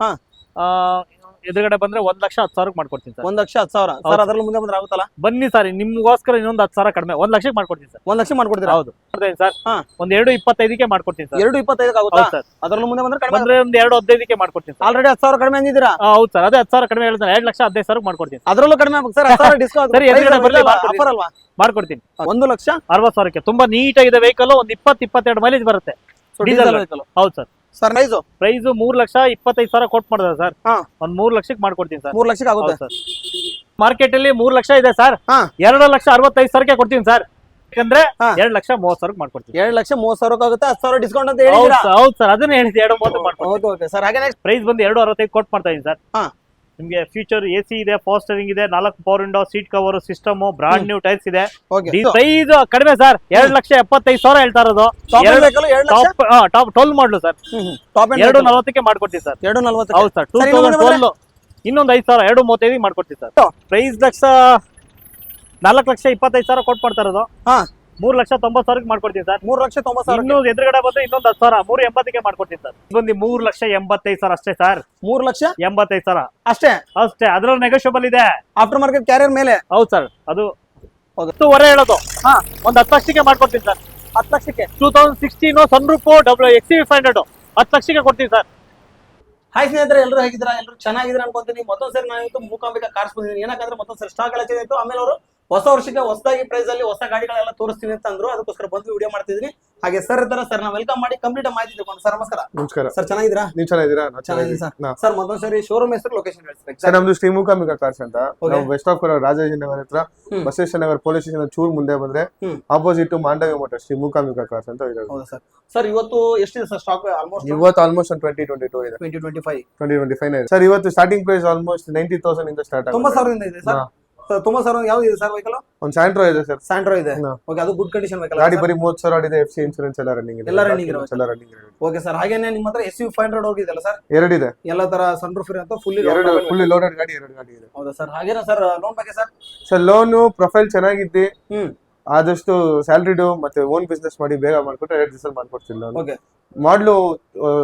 ಹಾ. ಎದುರುಗಡೆ ಬಂದ್ರೆ 1,10,000 ಮಾಡ್ಕೊಡ್ತೀನಿ ಸರ್. 1,10,000 ಸರ್. ಅದ್ರಲ್ಲಿ ಮುಂದೆ ಬಂದ್ರೆ ಆಗುತ್ತಲ್ಲ? ಬನ್ನಿ ಸರ್, ನಿಮ್ಗೋಸ್ಕರ ಇನ್ನೊಂದು 10,000 ಕಡಿಮೆ 1 ಲಕ್ಷಕ್ಕೆ ಮಾಡ್ಕೊಡ್ತೀನಿ ಸರ್. 1 ಲಕ್ಷ ಮಾಡ್ಕೊಡ್ತೀರಾ? ಹೌದು ಸರ್. ಹಾ. ಒಂದ್ 2,25ಗೆ ಮಾಡ್ಕೊಡ್ತೀನಿ ಸರ್. 2,25 ಆಗುತ್ತಾ ಸರ್? ಅದ್ರಲ್ಲಿ ಮುಂದೆ ಬಂದ್ರೆ ಕಡಿಮೆ ಬಂದ್ರೆ ಒಂದ್ 2,15ಗೆ ಮಾಡ್ಕೊಡ್ತೀನಿ ಸರ್. ಆಲ್ರೆಡಿ 10,000 ಕಡಿಮೆ ಅಂದಿದ್ದೀರಾ? ಹೌದು ಸರ್, ಅದೇ 10,000 ಕಡಿಮೆ ಹೇಳಿದ್ರೆ 2,15,000 ಮಾಡ್ಕೊಡ್ತೀನಿ ಅದ್ರಲ್ಲೂ ಕಡಿಮೆ ಆಗ್ಬೇಕು ಸರ್. 10,000 ಡಿಸ್ಕೌಂಟ್ ಸರಿ, ಎದುರುಗಡೆ ಬರ್ಲಿ, ಆಫರ್ ಅಲ್ವಾ? ಮಾಡ್ಕೊಡ್ತೀನಿ. 1,60,000 ತುಂಬಾ ನೀಟ್ ಆಗಿದೆ ವೆಹಿಕಲ್. ಒಂದ್ 20-22 ಮೈಲೇಜ್ ಬರುತ್ತೆ ಡೀಸೆಲ್ ವೆಹಿಕಲ್. ಹೌದು ಸರ್. ಸರ್ ಪ್ರೈಸ್ 3,25,000 ಕೊಟ್ ಮಾಡಿದ್ರೆ ಸರ್. ಹಾ. ಒಂದ್ 3 ಲಕ್ಷಕ್ಕೆ ಮಾಡ್ಕೊಡ್ತೀನಿ ಸರ್. 3 ಲಕ್ಷಕ್ಕೆ ಆಗುತ್ತೆ ಸರ್. ಮಾರ್ಕೆಟ್ ಅಲ್ಲಿ 3 ಲಕ್ಷ ಇದೆ ಸರ್. ಹಾ. 2,65,000 ಕೊಡ್ತೀನಿ ಸರ್. ಯಾಕಂದ್ರೆ ಹಾ. 2,30,000 ಮಾಡ್ಕೊಡ್ತೀನಿ. 2,30,000 ಆಗುತ್ತೆ. 10,000 ಡಿಸ್ಕೌಂಟ್ ಅಂತ ಹೇಳಿದ್ದೀರಾ? ಹೌದು ಸರ್, ಅದನ್ನ ಹೇಳಿದ್ದೆ. 2,30 ಮಾಡ್ಕೊಡ್ತೀನಿ. Okay sir. ಹಾಗೆ ನೆಕ್ಸ್ಟ್ ಪ್ರೈಸ್ ಬಂದು 2,65 ಕೊಟ್ ಮಾಡ್ತಾ ಇದೀನಿ ಸರ್. ಹಾ. ನಿಮ್ಗೆ ಫ್ಯೂಚರ್ AC ಇದೆ, ಫಾಸ್ಟ್ ಸ್ಟೀರಿಂಗ್ ಇದೆ, 4 power window, seat cover, system, brand new tyres ಇದೆ. ಪ್ರೈಸ್ ಕಡಿಮೆ ಸರ್. 2,75,000 ಹೇಳ್ತಾ ಇರೋದು. ಟಾಪ್ 12 ಮಾಡಲು ಸರ್. 2,40ಕ್ಕೆ ಮಾಡ್ಕೊಡ್ತೀವಿ ಸರ್. 2,40. ಹೌದು ಸರ್. 2012 ಇನ್ನೊಂದು 5,000 2,35 ಮಾಡ್ಕೊಡ್ತೀವಿ ಸರ್. ಪ್ರೈಸ್ 4,25,000 ಕೊಟ್ ಮಾಡ್ತಾ ಇರೋದು. 3,90,000 ಮಾಡ್ಕೊಡ್ತೀನಿ ಸರ್. 3,90,000. ಇನ್ನು ಎದುರುಗಡೆ ಬಂದ್ರೆ ಇನ್ನೊಂದು 10,000 3,80ಗೆ ಮಾಡ್ಕೊಡ್ತೀನಿ ಸರ್. ಬಂದು 3,85,000 ಅಷ್ಟೇ ಸರ್. 3,85,000 ಅಷ್ಟೇ. ಅದ್ರಲ್ಲಿ ನೆಗೋಷಿಯಬಲ್ ಇದೆ. ಆಫ್ಟರ್ ಮಾರ್ಕೆಟ್ ಕ್ಯಾರಿಯರ್ ಮೇಲೆ. ಹೌದು ಸರ್. ಅದು 10 ಹೇಳೋದು. ಒಂದು 10 ಲಕ್ಷಕ್ಕೆ ಮಾಡ್ಕೊಡ್ತೀನಿ ಸರ್. 10 ಲಕ್ಷಕ್ಕೆ 2016 ಸನ್ರೂಫ್ XC500 10 ಲಕ್ಷಕ್ಕೆ ಕೊಡ್ತೀನಿ ಸರ್. ಹಾಯ್ ಸ್ನೇಹಿತರೆ, ಎಲ್ಲರೂ ಹೇಗಿದ್ದೀರಾ? ಎಲ್ಲರೂ ಚೆನ್ನಾಗಿದ್ದೀರಾ ಅನ್ಕೊಂತೀನಿ. ಮತ್ತೊಂದ್ಸರಿ ನಾನು ಇವತ್ತು ಮೂಕಾಂಬಿಕಾ ಕಾರ್ಸ್ ಬಂದಿದ್ದೀನಿ. ಏನಕ್ಕಂದ್ರೆ ಮತ್ತೊಂದ್ಸರಿ ಸ್ಟಾಕ್ ಎಲ್ಲ ಚೆನ್ನಾಗಿತ್ತು. ಆಮೇಲೆ ಅವರು ಹೊಸ ವರ್ಷಕ್ಕೆ ಹೊಸದಾಗಿ ಪ್ರೈಸ್ ಅಲ್ಲಿ ಹೊಸ ಗಾಡಿಗಳೆಲ್ಲ ತೋರಿಸ್ತೀನಿ ಅಂತ ಅಂದ್ರು. ಅದಕ್ಕೋಸ್ಕರ ಬಂದು ವಿಡಿಯೋ ಮಾಡ್ತಿದ್ದೀನಿ. ಹಾಗೆ ಸರ್ ಇದ್ದಾರೆ ಸರ್, ನಾವು ವೆಲ್ಕಮ್ ಮಾಡಿ ಕಂಪ್ಲೀಟ್ ಮಾಹಿತಿ ತಿಳ್ಕೊಂಡು. ಸರ್ ನಮಸ್ಕಾರ. ನಮಸ್ಕಾರ ಸರ್. ಚೆನ್ನಾಗಿದ್ದೀರಾ? ನೀವು ಚೆನ್ನಾಗಿದ್ದೀರಾ? ಚೆನ್ನಾಗಿದ್ದೀನಿ ಸರ್. ಮತ್ತೊಂದ್ಸರಿ ಶೋರೂಮ್ ಹೆಸರು, ಲೊಕೇಶನ್ ಹೇಳ್ತೀರಾ ಸರ್? ನಮ್ದು ಶ್ರೀ ಮೂಕಾಂಬಿಕಾ ಕಾರ್ಸ್ ಅಂತ. ನಾವು ವೆಸ್ಟ್ ಆಫ್ ರಾಜಾಜಿನಗರ ಹತ್ರ ಬಸವೇಶ್ವರ ನಗರ ಪೊಲೀಸ್ ಸ್ಟೇಷನ್ ಚೂರ್ ಮುಂದೆ ಬಂದ್ರೆ opposite Mandavi motor Shri Mookambika cars ಅಂತ ಇದೆ. ಹೌದಾ ಸರ್? ಸರ್ ಇವತ್ತು ಎಷ್ಟಿದೆ ಸರ್ ಸ್ಟಾಕ್? ಇವತ್ತು ಆಲ್ಮೋಸ್ಟ್ 2022 ಇದೆ. 2025 ಇದೆ ಸರ್. ಇವತ್ತು ಸ್ಟಾರ್ಟಿಂಗ್ ಪ್ರೈಸ್ ಆಲ್ಮೋಸ್ಟ್ 90,000 ಇಂದ ಸ್ಟಾರ್ಟ್ ಆಗುತ್ತೆ. 90,000 ಇದೆ ಸರ್. 90,000 ಯಾವ್ದು ಇದೆ ಸರ್ ವೆಹಿಕಲ್? ಒಂದು ಸ್ಯಾಂಟ್ರೋ ಇದೆ ಸರ್. ಸ್ಯಾಂಟ್ರೋ ಇದೆ. ಓಕೆ, ಅದು ಗುಡ್ ಕಂಡೀಷನ್ ವೆಹಿಕಲ್. ಗಾಡಿ ಬರೀ 30,000 ಇದೆ. FC ಇನ್ಶೂರೆನ್ಸ್ ಎಲ್ಲ ರನ್ನಿಂಗ್ ಇದೆ. ಎಲ್ಲ ರನ್ನಿಂಗ್ ಇದೆ. Okay sir. ಹಾಗೇನೇ ನಿಮ್ಮ ಹತ್ರ SV500 ಹೋಗಿದೆಲ್ಲ ಸರ್? 2 ಇದೆ. ಎಲ್ಲ ತರ ಸನ್ರೂಫ್ ಇರುತ್ತೆ. ಫುಲ್ಲಿ ಲೋಡೆಡ್ ಗಾಡಿ 2 ಗಾಡಿ ಇದೆ. ಹೌದಾ ಸರ್? ಹಾಗೇನಾ ಸರ್ ಲೋನ್ ಬಗ್ಗೆ ಸರ್? ಸರ್ ಲೋನ್ ಪ್ರೊಫೈಲ್ ಚೆನ್ನಾಗಿದ್ದಿ, ಆದಷ್ಟು ಸ್ಯಾಲ್ರಿಡು ಮತ್ತೆ ಓನ್ ಬಿಸ್ನೆಸ್ ಮಾಡಿ ಬೇಗ ಮಾಡ್ಕೊಟ್ರೆ 2 ದಿವಸ ಮಾಡ್ಕೊಡ್ತೀನಿ ನಾನು. ಓಕೆ. ಮಾಡ್ಲು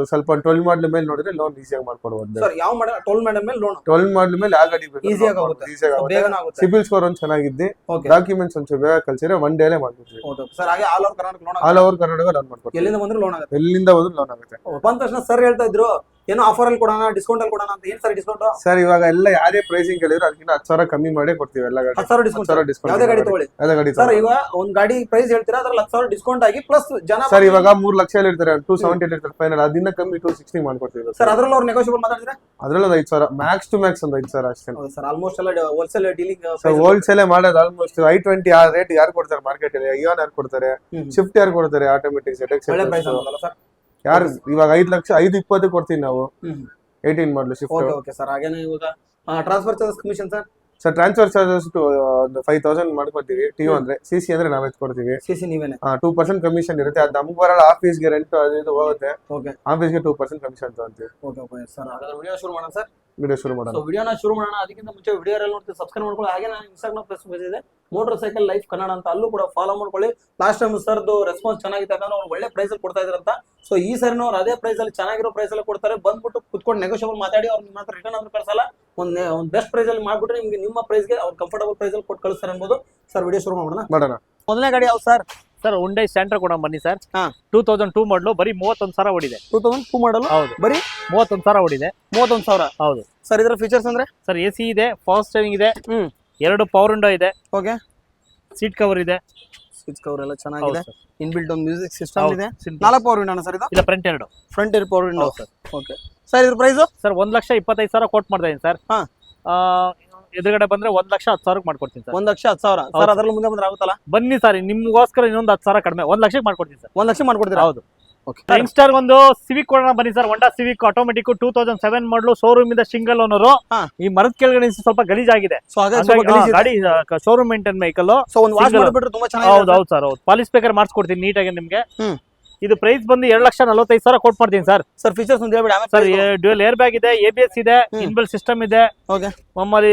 ಸ್ವಲ್ಪ 12 ಮಾಡ್ಲು ಮೇಲೆ ನೋಡಿದ್ರೆ ಲೋನ್ ಈಸಿಯಾಗಿ ಮಾಡ್ಕೊಡ್ಬೋದು ಸರ್. ಯಾವ ಮಾಡೆಲ್? 12 ಮಾಡೆಲ್ ಮೇಲೆ ಲೋನ್? 12 ಮಾಡ್ಲು ಮೇಲೆ ಆ ಗಾಡಿ ಈಸಿಯಾಗಿ ಆಗುತ್ತೆ. ಸಿಬಿಲ್ ಸ್ಕೋರ್ ಒಂದು ಚೆನ್ನಾಗಿದ್ದಿ, ಡಾಕ್ಯುಮೆಂಟ್ಸ್ ಒಂಚೂರು ಬೇಗ ಕಳ್ಸಿದ್ರೆ 1 ಡೇಲೇ ಮಾಡ್ಕೊಡ್ತೀವಿ. ಸರ್ ಹಾಗೆ all over Karnataka loan? All over Karnataka loan ಮಾಡ್ಕೊಡ್ತೀವಿ. ಎಲ್ಲಿಂದ ಬಂದ್ರೆ ಲೋನ್ ಆಗುತ್ತೆ? ಎಲ್ಲಿಂದ ಬಂದ್ರೆ ಲೋನ್ ಆಗುತ್ತೆ. ಬಂದ ತಕ್ಷಣ ಸರ್ ಹೇಳ್ತಾ ಇದ್ರು ಏನೋ ಆಫರ್ ಅಲ್ಲಿ ಕೊಡೋಣ, ಡಿಸ್ಕೌಂಟ್ ಅಲ್ಲಿ ಕೊಡೋಣ ಅಂತ. ಏನ್ ಸರ್ ಡಿಸ್ಕೌಂಟ್? ಸರ್ ಇವಾಗ ಎಲ್ಲ ಯಾರೇ ಪ್ರೈಸಿಂಗ್ ಕೇಳಿದ್ರು ಅದಕ್ಕಿಂತ 10,000 ಕಮ್ಮಿ ಮಾಡೇ ಕೊಡ್ತೀವಿ. ಎಲ್ಲ ಗಾಡಿ 10,000 ಡಿಸ್ಕೌಂಟ್. ಯಾವುದೇ ಗಾಡಿ ತಗೊಳ್ಳಿ. ಸರ್ ಈಗ ಒಂದ್ ಗಾಡಿ ಪ್ರೈಸ್ ಹೇಳ್ತೀರಾ, ಅದ್ರಲ್ಲಿ 10,000 ಡಿಸ್ಕೌಂಟ್ ಆಗಿ ಪ್ಲಸ್ ಜನ ಸರ್ ಇವಾಗ 3 ಲಕ್ಷ ಇರ್ತಾರೆ, 270 ಇರ್ತಾರೆ ಫೈನಲ್. ಅದನ್ನ ಕಮ್ಮಿ 260 ಮಾಡ್ಕೊಡ್ತೀವಿ ಸರ್. ಅದ್ರಲ್ಲಿ ಅವ್ರು ನೆಗೋಷಿಯಬಲ್ ಮಾತಾಡಿದ್ರೆ ಅದ್ರಲ್ಲಿ ಒಂದು 5,000 ಮ್ಯಾಕ್ಸ್ ಟು ಮ್ಯಾಕ್ಸ್ ಒಂದು 5,000 ಅಷ್ಟೇ ಸರ್. ಆಲ್ಮೋಸ್ಟ್ ಎಲ್ಲ ಹೋಲ್ಸೇಲ್ ಡೀಲಿಂಗ್ ಸರ್. ಹೋಲ್ಸೇಲ್ ಮಾಡೋದು ಆಲ್ಮೋಸ್ಟ್ i20 ಆ ರೇಟ್ ಯಾರು ಕೊಡ್ತಾರೆ ಮಾರ್ಕೆಟ್ ಅಲ್ಲಿ? ಇಯಾನ್ ಯಾರು ಕೊಡ್ತಾರೆ? ಶಿಫ್ಟ್ ಯಾರು ಕೊಡ್ತಾರೆ? ಆಟೋಮೆಟಿಕ್ ಒಳ್ಳೆ ಪ್ರೈಸ್ ಅಲ್ಲ ಸರ್? ಯಾರು ಇವಾಗ 5 ಲಕ್ಷ 520 ಕೊಡ್ತೀವಿ ನಾವು. 18 ಮಾಡಲು ಶಿಫ್ಟ್. Okay sir. ಹಾಗೇನೇ ಇವಾಗ transfer charges commission sir? Sir transfer charges ಒಂದು 5,000 ಮಾಡ್ಕೊತೀವಿ. ಟಿಒ ಅಂದ್ರೆ CC ಅಂದ್ರೆ ನಾವೇ ಕೊಡ್ತೀವಿ. CC ನೀವೇನೆ? 2% ಕಮಿಷನ್ ಇರುತ್ತೆ. ಅದು ನಮ್ಗೆ ಬರಲ್ಲ. ಆಫೀಸ್ಗೆ ರೆಂಟ್ ಅದು ಇದು ಹೋಗುತ್ತೆ. ಓಕೆ. ಆಫೀಸ್ಗೆ 2% ಕಮಿಷನ್ ತಗೊಂತೀವಿ. Okay sir. ಹಾಗಾದ್ರೆ ವಿಡಿಯೋ ಶುರು ಮಾಡೋಣ ಸರ್. ವಿಡಿಯೋ ಶುರು ಮಾಡೋಣ. ವಿಡಿಯೋನ ಶುರು ಮಾಡೋಣ. ಅದಕ್ಕಿಂತ ಮುಂಚೆ ವಿಡಿಯೋ ಎಲ್ಲ ನೋಡ್ತೀವಿ, ಸಬ್ಸ್ಕ್ರೈಬ್ ಮಾಡ್ಕೊಳ್ಳಿ. ಹಾಗೆ ನಾನು ಇನ್ಸ್ಟಾಗ್ರಾಮ್ ಫೇಸ್ಬುಕ್ ಇದೆ ಮೋಟರ್ ಸೈಕಲ್ ಲೈಫ್ ಕನ್ನಡ ಅಂತ, ಅಲ್ಲೂ ಕೂಡ ಫಾಲೋ ಮಾಡ್ಕೊಳ್ಳಿ. ಲಾಸ್ಟ್ ಟೈಮ್ ಸರ್ದು ರೆಸ್ಪಾನ್ಸ್ ಚೆನ್ನಾಗಿತ್ತು, ಯಾಕಂದ್ರೆ ಅವ್ರು ಒಳ್ಳೆ ಪ್ರೈಸ್ ಅಲ್ಲಿ ಕೊಡ್ತಾ ಇದ್ರಂತ. ಸೊ ಈ ಸರಿನೂ ಅವ್ರು ಅದೇ ಪ್ರೈಸ್ ಅಲ್ಲಿ ಚೆನ್ನಾಗಿರೋ ಪ್ರೈಸ್ ಅಲ್ಲಿ ಕೊಡ್ತಾರೆ. ಬಂದ್ಬಿಟ್ಟು ಕುತ್ಕೊಂಡು ನೆಗೋಷಿಯಬಲ್ ಮಾತಾಡಿ ಅವ್ರು ನಿಮ್ಮ ಹತ್ರ ರಿಟರ್ನ್ ಆದ್ರೂ ಕಳ್ಸಲ್ಲ. ಒಂದು ಬೆಸ್ಟ್ ಪ್ರೈಸ್ ಅಲ್ಲಿ ಮಾಡ್ಬಿಟ್ರೆ ನಿಮ್ಗೆ ನಿಮ್ಮ ಪ್ರೈಸ್ಗೆ ಅವ್ರು ಕಂಫರ್ಟಬಲ್ ಪ್ರೈಸ್ ಅಲ್ಲಿ ಕೊಟ್ಟು ಕಳಿಸ್ತಾರೆ ಅನ್ಬೋದು. ಸರ್ ವಿಡಿಯೋ ಶುರು ಮಾಡೋಣ. ಮೊದಲನೇ ಗಾಡಿ ಯಾವ ಸರ್? ಸರ್ Hyundai Santro ಕೂಡ ಬನ್ನಿ ಸರ್. 2002 ಮಾಡಲು ಬರೀ 31,000 ಓಡಿದೆ. 2002 ಮಾಡಲು? ಹೌದು. ಬರೀ 31,000 ಓಡಿದೆ. 31,000? ಹೌದು ಸರ್. ಇದರ ಫೀಚರ್ಸ್ ಅಂದ್ರೆ ಸರ್ AC ಇದೆ, ಫಾಸ್ಟ್ ಸ್ಟೀರಿಂಗ್ ಇದೆ, 2 ಪವರ್ ವಿಂಡೋ ಇದೆ. ಓಕೆ. ಸೀಟ್ ಕವರ್ ಇದೆ. ಸೀಟ್ ಕವರ್ ಎಲ್ಲ ಚೆನ್ನಾಗಿದೆ. ಇನ್ಬಿಲ್ಟ್ ಒಂದು ಮ್ಯೂಸಿಕ್ ಸಿಸ್ಟಮ್ ಇದೆ. 4 ಪವರ್ ವಿಂಡೋ ಸರ್ ಇದು? ಇಲ್ಲ, front 2. Front power window sir. Okay sir. ಇದ್ರ ಪ್ರೈಸ್ ಸರ್ 1,25,000 ಕೊಟ್ ಮಾಡ್ತಾ ಇದೀನಿ ಸರ್. ಎದುರುಗಡೆ ಬಂದ್ರೆ 1,10,000 ಮಾಡ್ಕೊಡ್ತೀನಿ ಸರ್. 1,10,000 ಸರ್. ಅದ್ರಲ್ಲಿ ಮುಂದೆ ಬಂದ್ರೆ ಆಗುತ್ತಲ್ಲ? ಬನ್ನಿ ಸರ್, ನಿಮ್ಗೋಸ್ಕರ ಇನ್ನೊಂದು 10,000 ಕಡಿಮೆ 1 ಲಕ್ಷಕ್ಕೆ ಮಾಡ್ಕೊಡ್ತೀನಿ ಸರ್. 1 ಲಕ್ಷ ಮಾಡ್ಕೊಡ್ತೀರಾ? ಹೌದು. ಯಂಗ್ಸ್ಟರ್ ಒಂದು ಸಿವಿಕ್ ಕೊಡೋಣ ಬನ್ನಿ ಸರ್. Honda Civic ಆಟೋಮೆಟಿಕ್ 2007 ಮಾಡಲು, ಶೋರೂಮ್ ಇಂದ ಸಿಂಗಲ್ ಓನರ್. ಈ ಮರದ ಕೆಳಗಡೆ ಸ್ವಲ್ಪ ಗಲೀಜಾಗಿದೆ. ಗಾಡಿ ಶೋರೂಮ್ ಮೇಂಟೈನ್ ವೆಹಿಕಲ್. ಹೌದು ಸರ್. ಹೌದು. ಪಾಲಿಶ್ ಪೇಪರ್ ಮಾಡಿಸ್ಕೊಡ್ತೀನಿ ನೀಟಾಗಿ ನಿಮ್ಗೆ. ಇದು ಪ್ರೈಸ್ ಬಂದು 2,45,000 ಕೊಟ್ ಮಾಡ್ತೀನಿ ಸರ್. ಸರ್ ಫೀಚರ್ಸ್ ಒಂದು ಹೇಳ್ಬೇಡಿ. ಸರ್ ಡ್ಯೂಯಲ್ ಏರ್ ಬ್ಯಾಗ್ ಇದೆ, ABS ಇದೆ, ಇನ್ಬಿಲ್ಟ್ ಸಿಸ್ಟಮ್ ಇದೆ. ಓಕೆ. ಮಾಮೂಲಿ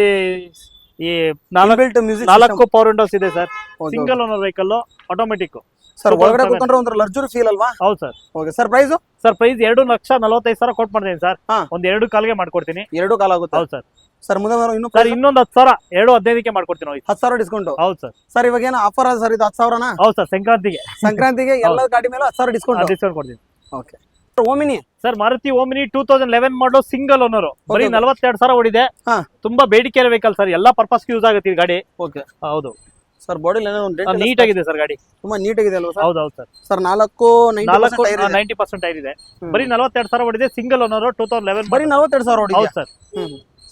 ಈ 4 ಪವರ್ ವಿಂಡೋಸ್ ಇದೆ sir. Single owner vehicle, automatic. Sir ಒಳಗಡೆ ಕೂತ್ಕೊಂಡ್ರೆ ಒಂದು ಲಕ್ಸುರಿ ಫೀಲ್ ಅಲ್ವಾ? ಹೌದು sir. Okay sir, price sir price 2,45,000 quote ಮಾಡ್ತೀನಿ ಸರ್. ಹಾ. ಒಂದ್ 2 ಕಾಲ್ಗೆ ಮಾಡ್ಕೊಡ್ತೀನಿ. 2 ಕಾಲ ಆಗುತ್ತೆ. ಹೌದು ಸರ್. ಸರ್ ಮುಂದೆ ಇನ್ನು ಸರ್ ಇನ್ನೊಂದು 10,000 2,15ಕ್ಕೆ ಮಾಡ್ಕೊಡ್ತೀನಿ. 10,000 ಡಿಸ್ಕೌಂಟ್. ಹೌದು ಸರ್. ಸರ್ ಇವಾಗ ಏನು ಆಫರ್ ಸರ್ ಇದು 10,000ನಾ? ಹೌದು ಸರ್, ಸಂಕ್ರಾಂತಿಗೆ ಎಲ್ಲ ಗಾಡಿ ಮೇಲೆ 10,000 ಡಿಸ್ಕೌಂಟ್ ಕೊಡ್ತೀನಿ. Okay. Omni sir Maruti Omni 2011 ಮಾಡಲು ಸಿಂಗಲ್ ಓನರ್, ಬರೀ 42,000 ಓಡಿದೆ. ಹಾ. ತುಂಬಾ ಬೇಡಿಕೆ ವೆಹಿಕಲ್ ಸರ್, ಎಲ್ಲಾ ಪರ್ಪಸ್ ಯೂಸ್ ಆಗುತ್ತೆ ಈ ಗಾಡಿ. ಓಕೆ. ಹೌದು ಸರ್ ಬಾಡಿ ನೀಟ್ ಆಗಿದೆ ಸರ್ ಗಾಡಿ, ತುಂಬಾ ನೀಟ್ ಆಗಿದೆ ಅಲ್ವಾ ಸರ್? ಹೌದು ಸರ್. ಸರ್ 90% ಟೈರ್ ಇದೆ. ಬರೀ 42,000 ಓಡಿದೆ, ಸಿಂಗಲ್ ಓನರ್ 2011. ಬರೀ 42,000 ಓಡಿದೆ. ಹೌದು ಸರ್.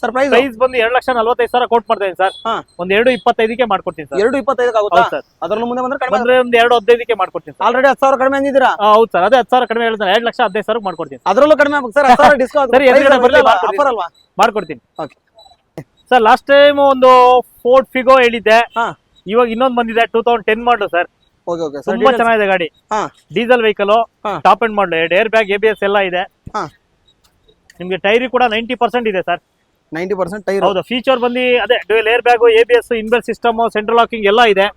ಸರ್ ಪ್ರೈಸ್ ಬಂದು 2,45,000 ಕೊಟ್ ಮಾಡ್ತೇನೆ ಸರ್. ಒಂದ್ 2,25ಕ್ಕೆ ಮಾಡ್ಕೊಡ್ತೀನಿ ಸರ್. 2,25 ಆಗುತ್ತಾ ಸರ್? ಅದರಲ್ಲೂ ಮುಂದೆ ಬಂದ್ರೆ ಕಡಿಮೆ ಬಂದ್ರೆ ಒಂದ್ 2,15ಕ್ಕೆ ಮಾಡ್ಕೊಡ್ತೀನಿ ಸರ್. ಆಲ್ರೆಡಿ 10,000 ಕಡಿಮೆ ಅಂದಿದ್ದೀರಾ? ಹೌದು ಸರ್, ಅದೇ 10,000 ಕಡಿಮೆ ಹೇಳ್ತಾರೆ. 2,15,000 ಮಾಡ್ಕೊಡ್ತೀನಿ. ಅದರಲ್ಲೂ ಕಡಿಮೆ ಆಗುತ್ತೆ ಸರ್. 10,000 ಡಿಸ್ಕೌಂಟ್ ಸರಿ, ಎದುರುಗಡೆ ಬರ್ಲಿ, ಆಫರ್ ಅಲ್ವಾ? ಮಾಡ್ಕೊಡ್ತೀನಿ. ಓಕೆ ಸರ್ ಲಾಸ್ಟ್ ಟೈಮ್ ಒಂದು ಫೋರ್ಡ್ ಫಿಗೋ ಹೇಳಿದ್ದೆ. ಹಾ. ಇವಾಗ ಇನ್ನೊಂದು ಬಂದಿದೆ 2010 ಮಾಡಲು ಸರ್. Okay okay. ತುಂಬಾ ಚೆನ್ನಾಗಿದೆ ಗಾಡಿ. ಹಾ. ಡೀಸೆಲ್ ವೆಹಿಕಲ್, ಹಾ. ಟಾಪ್ ಅಂಡ್ ಮಾಡಲು, ಏರ್ ಬ್ಯಾಗ್, ABS ಎಲ್ಲ ಇದೆ. ಹಾ. ನಿಮ್ಗೆ ಟೈರ್ ಕೂಡ 90% ಇದೆ ಸರ್. 90% ಟೈರ್. ಹೌದು. ಫೀಚರ್ ಬಂದು ಅದೇ dual air bag, ABS, inbuilt system, central locking ಎಲ್ಲ ಇದೆ.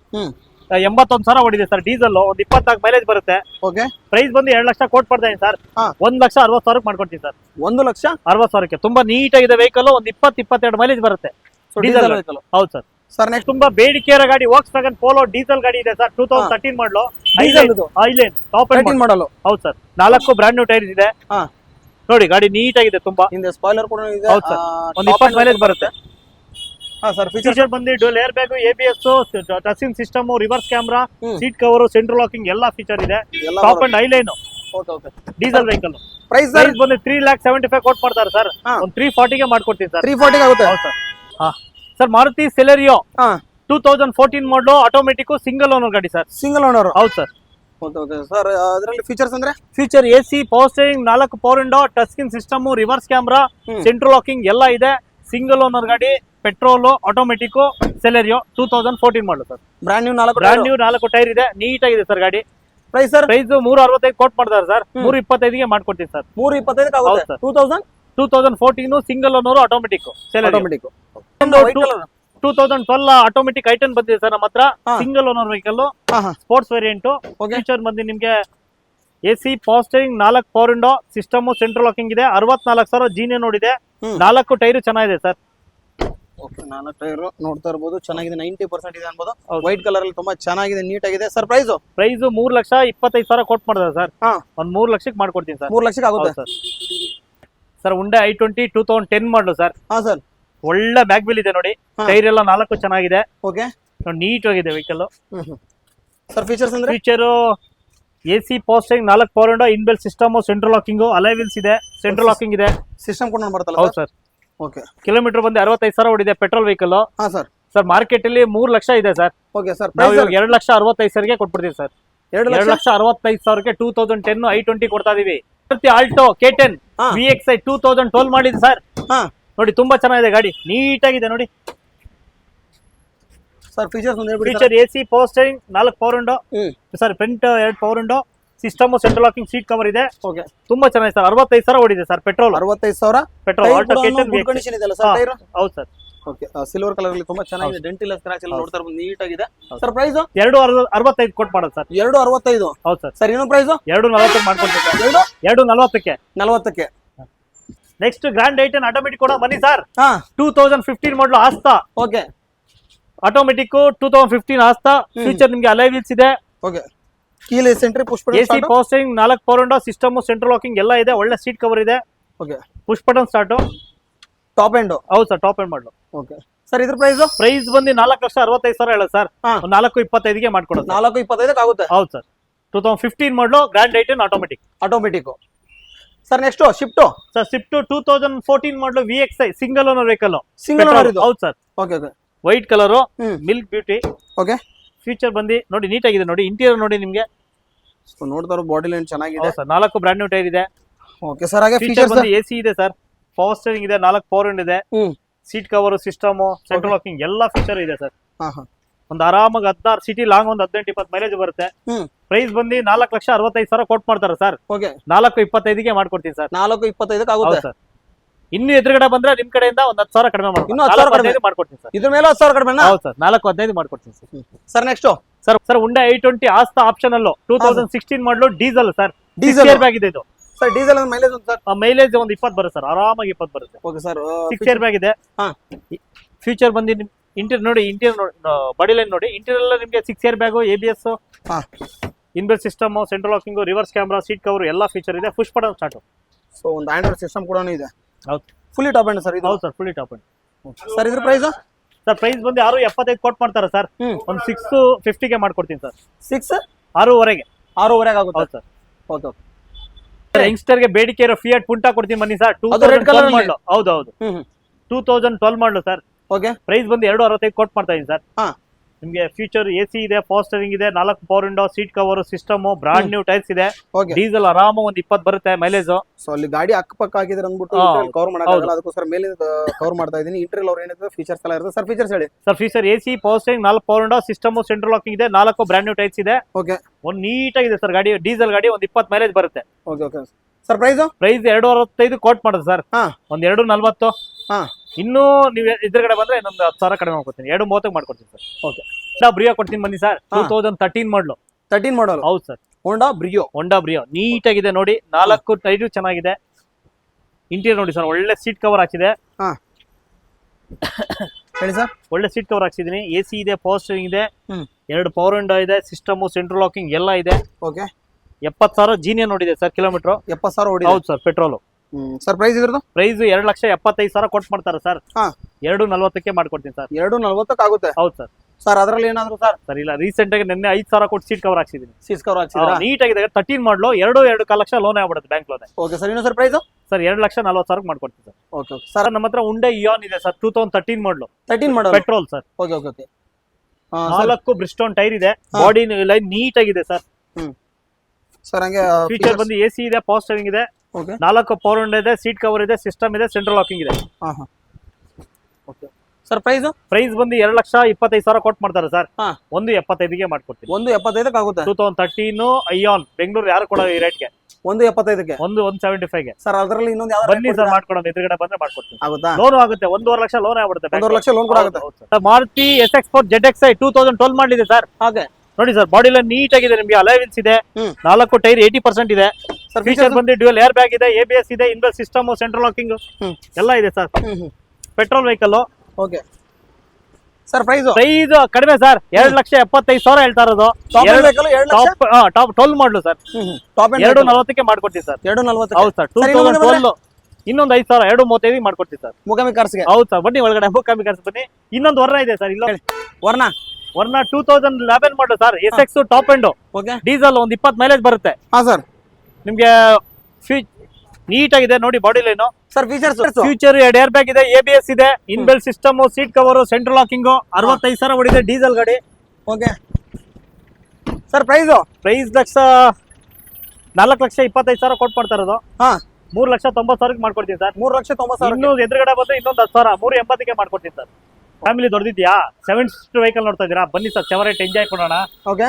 81,000 ಓಡಿದೆ ಸರ್. ಡೀಸೆಲ್ ಒಂದು 24 ಮೈಲೇಜ್ ಬರುತ್ತೆ. ಓಕೆ. ಪ್ರೈಸ್ ಬಂದು 2 ಲಕ್ಷ ಕೊಟ್ ಮಾಡ್ತೀನಿ ಸರ್. ಹಾ. 1,60,000 ಮಾಡ್ಕೊಡ್ತೀನಿ ಸರ್. 1,60,000 ತುಂಬಾ ನೀಟ್ ಆಗಿದೆ ವೆಹಿಕಲ್. ಒಂದು 20-22 ಮೈಲೇಜ್ ಬರುತ್ತೆ ಡೀಸೆಲ್ ವೆಹಿಕಲ್. ಹೌದು ಸರ್. ಸರ್ ನೆಕ್ಸ್ಟ್ ತುಂಬಾ ಬೇಡಿಕೆಯ ಗಾಡಿ Volkswagen Polo ಡೀಸೆಲ್ ಗಾಡಿ ಇದೆ ಸರ್. 2013 ಮಾಡಲು, ಐಲೈನ್ ಟಾಪ್ ಎಂಡ್ ಮಾಡಲು. ಹೌದು ಸರ್. 4 ಬ್ರಾಂಡ್ ನ್ಯೂ ಟೈರ್ ಇದೆ. ಹಾ. ನೋಡಿ ಗಾಡಿ ನೀಟ್ ಆಗಿದೆ ತುಂಬಾ. ಹಿಂದೆ ಸ್ಪಾಯ್ಲರ್ ಕೂಡ ಇದೆ. ಹೌದು ಸರ್. ಒಂದು 20 ಮೈಲೇಜ್ ಬರುತ್ತೆ. ಹಾ ಸರ್. ಫೀಚರ್ ಬಂದು dual air bag, ABS, touching system, reverse camera, seat cover, central locking ಎಲ್ಲ ಫೀಚರ್ ಇದೆ. ಟಾಪ್ ಅಂಡ್ ಐಲೈನ್ okay okay. Diesel vehicle. Price ಬಂದು 3,75,000 ಕೊಟ್ ಮಾಡ್ತಾರೆ ಸರ್. ಒಂದು 340ಗೆ ಮಾಡ್ಕೊಡ್ತೀನಿ ಸರ್. 340 ಆಗುತ್ತೆ. ಹೌದು ಸರ್. ಹಾ ಸರ್, ಮಾರುತಿ ಸೆಲೆರಿಯೋ ಹಾ 2014 ಮಾಡಲು, ಆಟೋಮೆಟಿಕ್, ಸಿಂಗಲ್ ಓನರ್ ಗಾಡಿ ಸರ್. Single owner. ಹೌದು ಸರ್. Okay okay sir. ಅದರಲ್ಲಿ ಫೀಚರ್ಸ್ ಅಂದ್ರೆ feature AC, power steering, 4 power window, touch screen system, reverse camera, central locking ಎಲ್ಲ ಇದೆ. ಸಿಂಗಲ್ ಓನರ್ ಗಾಡಿ, petrol, automatic, Celerio 2014 model sir. Brand new 4 tyre ಇದೆ. Neat ಆಗಿದೆ sir ಗಾಡಿ. Price sir? Price 365 quote ಮಾಡ್ತಾರೆ sir. 325ಗೆ ಮಾಡ್ಕೊಡ್ತೀನಿ sir. 325 ಆಗುತ್ತೆ. 2014 single owner, automatic, automatic. 2012 automatic i ten ಬಂದಿದೆ ಸರ್ ನಮ್ಮ ಹತ್ರ. Single owner vehicle, sports variant. Feature ಬಂದು ನಿಮ್ಗೆ AC, power steering, 4 power window, system, central locking ಇದೆ. 64,000 ಜೀನಿ ನೋಡಿದೆ. 4 ಟೈರ್ ಚೆನ್ನಾಗಿದೆ ಸರ್. ಓಕೆ. 4 ಟೈರ್ ನೋಡ್ತಾ ಇರಬಹುದು, ಚೆನ್ನಾಗಿದೆ. 90% ಇದೆ ಅನ್ಬೋದು. ವೈಟ್ ಕಲರ್ ಅಲ್ಲಿ ತುಂಬಾ ಚೆನ್ನಾಗಿದೆ, ನೀಟ್ ಆಗಿದೆ. ಸರ್ ಪ್ರೈಸ್ 3,25,000 ಕೊಟ್ ಮಾಡಿದ್ರೆ ಸರ್. ಒಂದ್ 3 ಲಕ್ಷಕ್ಕೆ ಮಾಡ್ಕೊಡ್ತೀನಿ ಸರ್. 3 ಲಕ್ಷಕ್ಕೆ ಆಗುತ್ತೆ ಸರ್. ಸರ್ Hyundai i20 2010 ಮಾಡಲು ಸರ್. ಹಾ ಸರ್. ಒಳ್ಳೆ ಬ್ಯಾಕ್ ವೀಲ್ ಇದೆ ನೋಡಿ. ಟೈರ್ ಎಲ್ಲ 4 ಚೆನ್ನಾಗಿದೆ. ಓಕೆ. ನೀಟ್ ಆಗಿದೆ ವೆಹಿಕಲ್. ಸರ್ ಫೀಚರ್ಸ್ ಅಂದ್ರೆ feature AC, power steering, 4 power window, inbuilt system, central locking, alloy wheels ಇದೆ, ಸೆಂಟ್ರಲ್ ಲಾಕಿಂಗ್ ಇದೆ. ಸಿಸ್ಟಮ್ ಕೂಡ ಬರುತ್ತಲ್ಲ? ಹೌದು ಸರ್. ಓಕೆ. ಕಿಲೋಮೀಟರ್ ಬಂದು 65,000 ಓಡಿದೆ, ಪೆಟ್ರೋಲ್ ವೆಹಿಕಲ್. ಹಾ ಸರ್. ಸರ್ ಮಾರ್ಕೆಟ್ ಅಲ್ಲಿ 3 ಲಕ್ಷ ಇದೆ ಸರ್. Okay sir. ನಾವು 2,65,000 ಕೊಟ್ಬಿಡ್ತೀವಿ ಸರ್. 2,65,000 2010 i20 ಕೊಡ್ತಾ ಇದೀವಿ. ಆಲ್ಟೋ K10 VXi 2012 ಮಾಡಿದೆ ಸರ್. ನೋಡಿ ತುಂಬಾ ಚೆನ್ನಾಗಿದೆ ಗಾಡಿ, ನೀಟ್ ಆಗಿದೆ ನೋಡಿ. Sir features feature AC, power steering, 4 power window sir. Front 2 power window, system, central locking, seat cover ಇದೆ. ಓಕೆ. ತುಂಬಾ ಚೆನ್ನಾಗಿದೆ ಸರ್. 65,000 ಓಡಿದೆ sir. Petrol 65,000 petrol. Alto K10 condition ಇದೆ ಅಲ್ಲ ಸರ್ ಟೈರ್? ಹೌದು ಸರ್. ಓಕೆ. ಸಿಲ್ವರ್ ಕಲರ್ ಅಲ್ಲಿ ತುಂಬಾ ಚೆನ್ನಾಗಿದೆ, ಡೆಂಟ್ ಇಲ್ಲ, ಸ್ಕ್ರಾಚ್ ಎಲ್ಲ ನೋಡ್ತಾ ಇರಬಹುದು, ನೀಟ್ ಆಗಿದೆ. ಸರ್ ಪ್ರೈಸ್ 2,65 ಕೊಟ್ ಮಾಡೋದು ಸರ್. 265. ಹೌದು ಸರ್. ಸರ್ ಇನ್ನೊಂದು ಪ್ರೈಸ್ 2,40 ಮಾಡ್ಕೊಡ್ತೀವಿ ಸರ್. 2,40ಕ್ಕೆ. ನೆಕ್ಸ್ಟ್ ಗ್ರ್ಯಾಂಡ್ ಐಟನ್ ಆಟೋಮೆಟಿಕ್ ಕೂಡ ಬನ್ನಿ ಸರ್. 2015 ಮಾಡಲು ಆಸ್ತಾ. ಓಕೆ. ಆಟೋಮೆಟಿಕ್ 2015 ಆಸ್ತಾ. ಫೀಚರ್ ನಿಮ್ಗೆ ಅಲೈ ವೀಲ್ಸ್ ಇದೆ. Okay. Keyless entry, push button, AC, power steering, 4 power window, system, central locking ಎಲ್ಲ ಇದೆ. ಒಳ್ಳೆ ಸೀಟ್ ಕವರ್ ಇದೆ. Okay. Push button start. Top end. ಹೌದು ಸರ್, ಟಾಪ್ ಎಂಡ್ ಮಾಡಲು. ಓಕೆ. ಸರ್ ಇದ್ರ ಪ್ರೈಸ್ ಬಂದು 4,65,000 ಹೇಳ ಸರ್. 4,25ಗೆ ಮಾಡ್ಕೊಡೋದು. 425 ಆಗುತ್ತೆ. ಹೌದು ಸರ್. 2015 ಮಾಡಲು, grand i ten automatic. Sir next shift. Sir shift 2014 ಮಾಡಲು VXi single owner vehicle. Single owner ಇದು? ಹೌದು sir. Okay okay. White colour, milk beauty. Okay. Feature ಬಂದು ನೋಡಿ ನೀಟ್ ಆಗಿದೆ ನೋಡಿ. ಇಂಟೀರಿಯರ್ ನೋಡಿ ನಿಮ್ಗೆ ನೋಡ್ತಾ ಇರೋ ಬಾಡಿ ಲೈನ್ ಚೆನ್ನಾಗಿದೆ ಸರ್. 4 ಬ್ರಾಂಡ್ ನ್ಯೂ ಟೈರ್ ಇದೆ. Okay sir. ಹಾಗೆ ಫೀಚರ್ ಬಂದು AC ಇದೆ ಸರ್. ಪವರ್ ಸ್ಟೇರಿಂಗ್ ಇದೆ, 4 ಪವರ್ ವಿಂಡೋ ಇದೆ, seat cover, system, central locking ಎಲ್ಲ ಫೀಚರ್ ಇದೆ ಸರ್. ಒಂದು ಆರಾಮಾಗಿ 16 ಸಿಟಿ ಲಾಂಗ್ ಒಂದು 18-20 ಮೈಲೇಜ್ ಬರುತ್ತೆ. ಪ್ರೈಸ್ ಬಂದು 4,65,000 ಕೊಟ್ ಮಾಡ್ತಾರೆ ಸರ್. ಓಕೆ. 4,25ಗೆ ಮಾಡ್ಕೊಡ್ತೀನಿ ಸರ್. 425 ಆಗುತ್ತೆ ಸರ್. ಇನ್ನು ಎದುರುಗಡೆ ಬಂದ್ರೆ ನಿಮ್ ಕಡೆಯಿಂದ ಒಂದ್ 10,000 ಕಡಿಮೆ ಇನ್ನು 10,000 ಕಡಿಮೆ ಮಾಡ್ಕೊಡ್ತೀನಿ ಸರ್. ಇದ್ರ ಮೇಲೆ 10,000 ಕಡಿಮೆ ಹೌದು ಸರ್, 4,15 ಮಾಡ್ಕೊಡ್ತೀನಿ sir. Sir next sir Hyundai i20 ಆಸ್ತಾ ಆಪ್ಷನ್ ಅಲ್ಲೂ 2016 ಮಾಡಲು diesel sir. Diesel air bag ಇದೆ ಇದು. ಸರ್ ಡೀಸೆಲ್ ಮೈಲೇಜ್ ಒಂದು ಸರ್ ಮೈಲೇಜ್ ಒಂದು 20 ಬರುತ್ತೆ ಸರ್, ಆರಾಮಾಗಿ 20 ಬರುತ್ತೆ. ಓಕೆ ಸರ್ 6 ಏರ್ ಬ್ಯಾಗ್ ಇದೆ. ಹಾ. ಫ್ಯೂಚರ್ ಬಂದು ಇಂಟೀರಿಯರ್ ನೋಡಿ, ಬಾಡಿ ಲೈನ್ ನೋಡಿ, ಇಂಟೀರಿಯರ್ ನಿಮಗೆ 6 ಏರ್ ಬ್ಯಾಗು, ABS, ಹಾ inbuilt system, central locking, reverse camera, seat cover ಎಲ್ಲ ಫೀಚರ್ ಇದೆ. Push button start. ಸೊ ಒಂದು ಆಂಡ್ರಾಯ್ಡ್ ಸಿಸ್ಟಮ್ ಕೂಡ ಇದೆ. ಹೌದು, ಫುಲ್ಲಿ ಟಾಪ್ ಎಂಡ್ ಸರ್ ಇದು. ಹೌದು sir, fully top end. Sir ಇದ್ರ ಪ್ರೈಸ್ ಸರ್ ಪ್ರೈಸ್ ಬಂದು 675 ಕೊಟ್ ಮಾಡ್ತಾರೆ ಸರ್. ಒಂದು 650ಗೆ ಮಾಡ್ಕೊಡ್ತೀನಿ ಸರ್. 6:30 6:30 ಆಗುತ್ತೆ. ಹೌದು ಸರ್. ಓಕೆ ಯಂಗ್ಸ್ಟರ್ ಗೆ ಬೇಡಿಕೆ ಇರೋ ಫಿಯಟ್ ಪುಂಟಾ ಕೊಡ್ತೀನಿ ಬನ್ನಿ ಸರ್. ಅದು red colour 2012 ಮಾಡಲು. ಹೌದು ಹೌದು, 2012 ಮಾಡಲು ಸರ್. ಓಕೆ ಪ್ರೈಸ್ ಬಂದು 265 ಕೊಟ್ ಮಾಡ್ತಾ ಇದೀನಿ ಸರ್. ಹಾ. ನಿಮ್ಗೆ ಫ್ಯೂಚರ್ AC ಇದೆ, ಪವರ್ ಸ್ಟೀರಿಂಗ್ ಇದೆ, 4 power window, seat cover, system, brand new tyres ಇದೆ. ಓಕೆ ಡೀಸೆಲ್ ಆರಾಮ ಒಂದು 20 ಬರುತ್ತೆ ಮೈಲೇಜ್. ಸೊ ಅಲ್ಲಿ ಗಾಡಿ ಅಕ್ಕಪಕ್ಕ ಹಾಕಿದ್ರೆ ಅಂದ್ಬಿಟ್ಟು ಕವರ್ ಮಾಡಕ್ಕಾಗಲ್ಲ, ಅದಕ್ಕೋಸ್ಕರ ಮೇಲೆ ಕವರ್ ಮಾಡ್ತಾ ಇದೀನಿ. ಇಂಟೀರಿಯರ್ ಅವ್ರು ಏನಿದೆ ಫೀಚರ್ಸ್ ಎಲ್ಲ ಇರುತ್ತೆ ಸರ್. ಫೀಚರ್ಸ್ ಹೇಳಿ sir. Feature AC, power steering, 4 power window, system, central locking ಇದೆ, 4 ಬ್ರಾಂಡ್ ನ್ಯೂ ಟೈರ್ಸ್ ಇದೆ. ಓಕೆ ಒಂದು ನೀಟಾಗಿದೆ ಸರ್ ಗಾಡಿ. ಡೀಸೆಲ್ ಗಾಡಿ ಒಂದು 20 ಮೈಲೇಜ್ ಬರುತ್ತೆ. Okay okay sir price 265 quote ಮಾಡೋದು ಸರ್. ಹಾ. ಒಂದು 240. ಹಾ. ಇನ್ನು ನೀವು ಎದುರುಗಡೆ ಬಂದ್ರೆ ಇನ್ನೊಂದು 10,000 ಕಡಿಮೆ ಮಾಡ್ಕೊಡ್ತೀನಿ. 230 ಮಾಡ್ಕೊಡ್ತೀನಿ ಸರ್. ಓಕೆ ಹೋಂಡಾ ಬ್ರಿಯೋ ಕೊಡ್ತೀನಿ ಬನ್ನಿ ಸರ್. 2013 ಮಾಡಲು. 13 ಮಾಡಲ್. ಹೌದು ಸರ್, ಹೋಂಡಾ ಬ್ರಿಯೋ ನೀಟಾಗಿದೆ ನೋಡಿ. 4 ಟೈರು ಚೆನ್ನಾಗಿದೆ. ಇಂಟೀರಿಯರ್ ನೋಡಿ ಸರ್, ಒಳ್ಳೆ ಸೀಟ್ ಕವರ್ ಹಾಕಿದೆ. ಹಾ ಹೇಳಿ ಸರ್. ಒಳ್ಳೆ ಸೀಟ್ ಕವರ್ ಹಾಕ್ಸಿದೀನಿ. AC ಇದೆ, ಪವರ್ ಸ್ಟೀರಿಂಗ್ ಇದೆ, 2 ಪವರ್ ವಿಂಡೋ ಇದೆ, ಸಿಸ್ಟಮ್, ಸೆಂಟ್ರಲ್ ಲಾಕಿಂಗ್ ಎಲ್ಲ ಇದೆ. ಓಕೆ 70,000 ಜೀನಿಯರ್ ನೋಡಿದೆ ಸರ್ ಕಿಲೋಮೀಟರ್. 70,000 ಓಡಿದೆ. ಹೌದು ಸರ್, ಪೆಟ್ರೋಲ್. ಸರ್ ಪ್ರೈಸ್ ಇದ್ರದ್ದು ಪ್ರೈಸ್ 2,75,000 ಕೊಟ್ಟು ಮಾಡ್ತಾರೆ ಸರ್. ಹಾ 240ಕ್ಕೆ ಮಾಡ್ಕೊಡ್ತೀನಿ ಸರ್. 240 ಆಗುತ್ತೆ. ಹೌದು ಸರ್. ಸರ್ ಅದ್ರಲ್ಲಿ ಏನಾದ್ರು ಸರ್ ಇಲ್ಲ, ರೀಸೆಂಟ್ ಆಗಿ ನಿನ್ನೆ 5,000 ಕೊಟ್ಟು ಸೀಟ್ ಕವರ್ ಹಾಕ್ಸಿದೀನಿ. ಸೀಟ್ ಕವರ್ ಹಾಕ್ಸಿದ್ರಾ? ನೀಟಾಗಿದೆ. 13 ಮಾಡಲು 2.5 ಲಕ್ಷ ಲೋನ್ ಆಗ್ಬಿಡುತ್ತೆ ಬ್ಯಾಂಕ್ ಲೋನ್. Okay sir. ಇನ್ನು ಸರ್ ಪ್ರೈಸ್ ಸರ್ 2,40,000 ಮಾಡ್ಕೊಡ್ತೀನಿ ಸರ್. Okay okay sir. ನಮ್ಮ ಹತ್ರ ಹುಂಡೈ ಇಯಾನ್ ಇದೆ ಸರ್. 2013 ಮಾಡಲು 13 ಮಾಡಲ್ petrol sir. Okay okay okay 4 ಬ್ರಿಸ್ಟೋನ್ tyre ಇದೆ. ಬಾಡಿ ಲೈನ್ ನೀಟ್ ಆಗಿದೆ ಸರ್. ಸರ್ ಹಂಗೆ ಫೀಚರ್ ಬಂದು AC ಇದೆ, ಪವರ್ ಸ್ಟೀರಿಂಗ್ ಇದೆ, ಓಕೆ 4 ಪವರ್ ವಿಂಡೋ ಇದೆ, ಸೀಟ್ ಕವರ್ ಇದೆ, ಸಿಸ್ಟಮ್ ಇದೆ, ಸೆಂಟ್ರಲ್ ಲಾಕಿಂಗ್ ಇದೆ. ಹಾ ಹಾ ಓಕೆ ಸರ್ ಪ್ರೈಸ್ ಬಂದು 2,25,000 ಕೊಟ್ಟು ಮಾಡ್ತಾರೆ ಸರ್. ಹಾ 1.75ಗೆ ಮಾಡ್ಕೊಡ್ತೀನಿ. 1.75 ಆಗುತ್ತೆ. 2013 ಅಯಾನ್ ಬೆಂಗಳೂರು ಯಾರು ಕೊಡೋ ಈ ರೇಟ್ಗೆ? 1.75ಗೆ 1.75ಗೆ ಸರ್. ಅದರಲ್ಲಿ ಇನ್ನೊಂದು ಯಾವ್ದು ಬನ್ನಿ ಸರ್, ಮಾಡ್ಕೊಡೋಣ. ಎದುರುಗಡೆ ಬಂದ್ರೆ ಮಾಡ್ಕೊಡ್ತೀನಿ. ಆಗುತ್ತಾ? ಲೋನ್ ಆಗುತ್ತೆ. 1.5 ಲಕ್ಷ ಲೋನ್ ಆಗ್ಬಿಡುತ್ತೆ. 1.5 ಲಕ್ಷ ಲೋನ್ ಕೂಡ ಆಗುತ್ತೆ. ಮಾರುತಿ SX4 ZXi 2012 ಮಾಡಲಿದೆ ಸರ್. ಹಾಗೆ ನೋಡಿ ಸರ್, ಬಾಡಿ ಲೈನ್ ನೀಟ್ ಆಗಿದೆ. ನಿಮ್ಗೆ ಅಲಾಯ್ ವೀಲ್ಸ್ ಇದೆ, 4 ಟೈರ್ 80% ಇದೆ. ಫೀಚರ್ ಬಂದು ಡ್ಯುಯಲ್ ಏರ್ ಬ್ಯಾಗ್ ಇದೆ, ABS ಇದೆ, ಇನ್ಬಿಲ್ಟ್ ಸಿಸ್ಟಮ್, ಸೆಂಟ್ರಲ್ ಲಾಕಿಂಗ್ ಎಲ್ಲ ಇದೆ sir. Petrol vehicle. Okay sir. Price ಕಡಿಮೆ ಸರ್. 2,75,000 ಹೇಳ್ತಾ ಇರೋದು. ಟಾಪ್ 12 ಮಾಡಲು ಸರ್. 240ಕ್ಕೆ ಮಾಡ್ಕೊಡ್ತೀವಿ ಸರ್. 240. ಹೌದು ಸರ್. 2012 ಇನ್ನೊಂದು 5,000 235 ಮಾಡ್ಕೊಡ್ತೀವಿ ಸರ್. ಮುಗಾಮಿ ಕಾರ್ಸ್ಗೆ. ಹೌದು ಸರ್, ಬನ್ನಿ ಒಳಗಡೆ ಮುಗಾಮಿ ಕಾರ್ಸ್ ಬನ್ನಿ. ಇನ್ನೊಂದು ವರ್ಣ ಇದೆ ಸರ್. ಇಲ್ಲ ವರ್ಣ 2011 ಮಾಡಲು sir. SX top end. Okay diesel ಒಂದು 20 ಮೈಲೇಜ್ ಬರುತ್ತೆ. ಹಾ ಸರ್. ನಿಮ್ಗೆ ನೀಟ್ ಆಗಿದೆ ನೋಡಿ body line. Sir features future 2 air bag ಇದೆ, ABS ಇದೆ, inbuilt system, seat cover, central locking. 65,000 ಹೊಡಿದೆ ಡೀಸೆಲ್ ಗಾಡಿ. Okay sir. ಪ್ರೈಸ್ 4,25,000 ಕೊಟ್ಟು ಮಾಡ್ತಾ ಇರೋದು. ಹಾ 3,90,000 ಮಾಡ್ಕೊಡ್ತೀನಿ ಸರ್. 3,90,000. ಇನ್ನು ಎದುರುಗಡೆ ಬಂದ್ರೆ ಇನ್ನೊಂದು 10,000 380ಕ್ಕೆ ಮಾಡ್ಕೊಡ್ತೀನಿ ಸರ್. ಫ್ಯಾಮಿಲಿ ದೊಡ್ಡದಿದ್ಯಾ? 7 ಸೀಟರ್ ವೆಹಿಕಲ್ ನೋಡ್ತಾ ಇದ್ದೀರಾ? ಬನ್ನಿ ಸರ್, ಚೆವರೆಟ್ ಎಂಜಾಯ್ ಕೊಡೋಣ. ಓಕೆ